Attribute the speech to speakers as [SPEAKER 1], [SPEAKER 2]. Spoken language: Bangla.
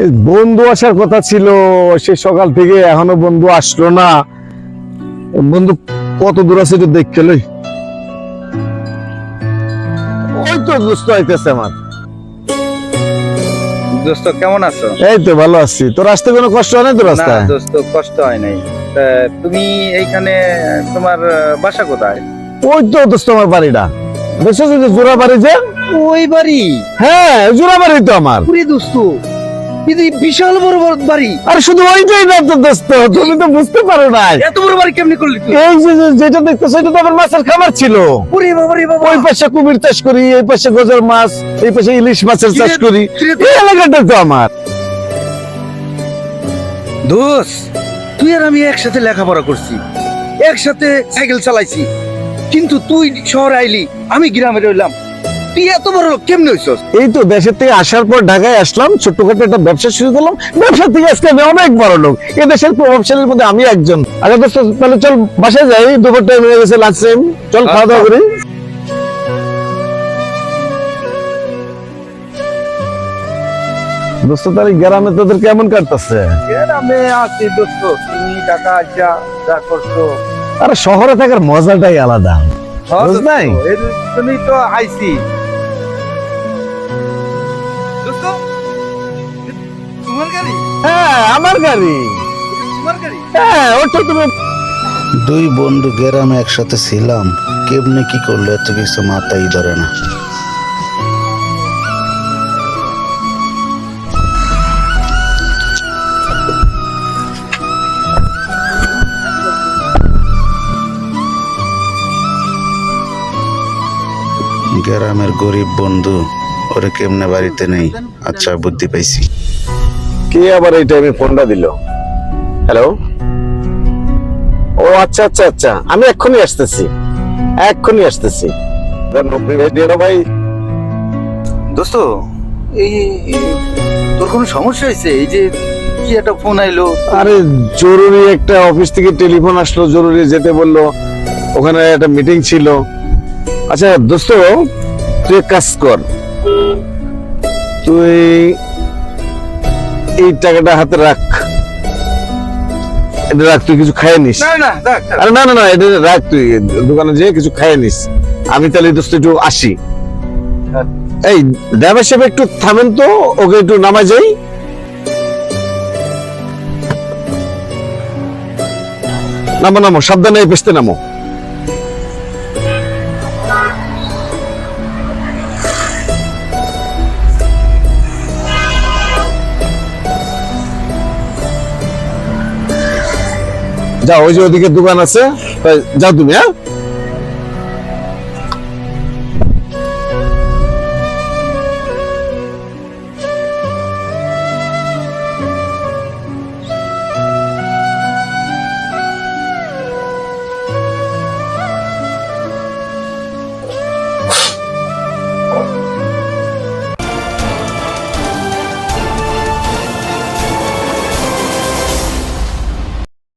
[SPEAKER 1] বন্ধু আসার কথা ছিল, সে সকাল থেকে এখনো বন্ধু আসলো না। বন্ধু কত দূর আছে একটু দেখতে লই। ওই তো দোস্ত আইতেছে আমার।
[SPEAKER 2] দোস্ত কেমন আছো?
[SPEAKER 1] এই তো ভালো আছি। তোর আসতে কোনো কষ্ট হয় না তো
[SPEAKER 2] না
[SPEAKER 1] রাস্তায়?
[SPEAKER 2] দোস্ত, কষ্ট হয় নাই। তা তুমি এইখানে, তোমার বাসা কোথায়?
[SPEAKER 1] ওই তো দোস্ত আমার বাড়িটা দেখছো যে জোড়া বাড়ি যে।
[SPEAKER 2] ওই বাড়ি?
[SPEAKER 1] হ্যাঁ জোড়া বাড়ি তো আমার।
[SPEAKER 2] পুরি দোস্ত, কিন্তু বিশাল বড় বড় বাড়ি।
[SPEAKER 1] আরে শুধু ওইটাই না তো দোস্ত, তুমি তো বুঝতে পারো না।
[SPEAKER 2] এত বড় বাড়ি কেমনি করলি তুই?
[SPEAKER 1] এই যে যেটা দেখতেছো এটা তো আমার মাছের খামার ছিল।
[SPEAKER 2] পুরি বাবা রে বাবা।
[SPEAKER 1] ওই পাশে কুমির চাষ করি, এই পাশে গজার মাছ, এই পাশে ইলিশ মাছের চাষ করি। এই এলাকাটা তো আমার।
[SPEAKER 2] দোস্ত, তুই আর আমি একসাথে লেখাপড়া করছি, একসাথে সাইকেল চালাইছি, কিন্তু তুই শহরে আইলি, আমি গ্রামে রইলাম। তুই এত বড় লোক কেমনে হইছস?
[SPEAKER 1] এই তো দেশের থেকে আসার পর ঢাকায় আসলাম, ছোটখাটো একটা ব্যবসা শুরু করলাম। ব্যবসা থেকে আজকে আমি অনেক বড় লোক। এই দেশের প্রভাবশালীর মধ্যে আমি একজন। আগে দোস্ত তাহলে চল বাসায় যাই, দুপুর টাইম হয়ে গেছে, লাঞ্চ টাইম, চল খাওয়া দাওয়া করি। দোস্ত তাহলে গ্রামে তোদের কেমন কাটতেছে?
[SPEAKER 2] গ্রামে আছি দোস্ত, তুমি টাকা যা যা করছো।
[SPEAKER 1] আরে শহরে থাকার মজাটাই আলাদা, বুঝ নাই?
[SPEAKER 2] এর জন্যই তো আইছি। দোস্ত, তোমার গাড়ি?
[SPEAKER 1] হ্যাঁ আমার গাড়ি।
[SPEAKER 2] তোমার গাড়ি?
[SPEAKER 1] হ্যাঁ ওটা তুমি।
[SPEAKER 3] দুই বন্ধু গ্রামে একসাথে ছিলাম, কেমনে কি করলো এত কিছু মাথায় ধরে না। গ্রামের গরিব বন্ধু, ওরে কেমনে বাড়িতে নেই। আচ্ছা বুদ্ধি পাইছি।
[SPEAKER 1] কে আবার এই টাইমে ফোনটা দিল? হ্যালো। ও আচ্ছা আচ্ছা আচ্ছা, আমি এক্ষুনি আসতেছি, এক্ষুনি আসতেছি। ভাই
[SPEAKER 2] দোস্ত, এই তোর কোনো সমস্যা হয়েছে? এই যে কি একটা ফোন আইলো।
[SPEAKER 1] আরে জরুরি একটা অফিস থেকে টেলিফোন আসলো, জরুরি যেতে বললো, ওখানে একটা মিটিং ছিল। আচ্ছা দোস্ত তুই এক কাজ কর, তুই এই টাকাটা হাতে রাখ, এটা রাখ, তুই কিছু খাইয়ে নিস।
[SPEAKER 2] না না দেখ।
[SPEAKER 1] আরে না না না, এটা রাখ, তুই দোকানে যেয়ে কিছু খাইয়ে নিস। আমি তাহলে দোস্ত একটু আসি। এই ড্রাইভার সাহেব একটু থামেন তো, ওকে একটু নামায় যাই। নামো নামো, সাবধানে এই পেছতে নামো। যাও, ওই যে ওদিকে দোকান আছে, যাও তুমি। হ্যাঁ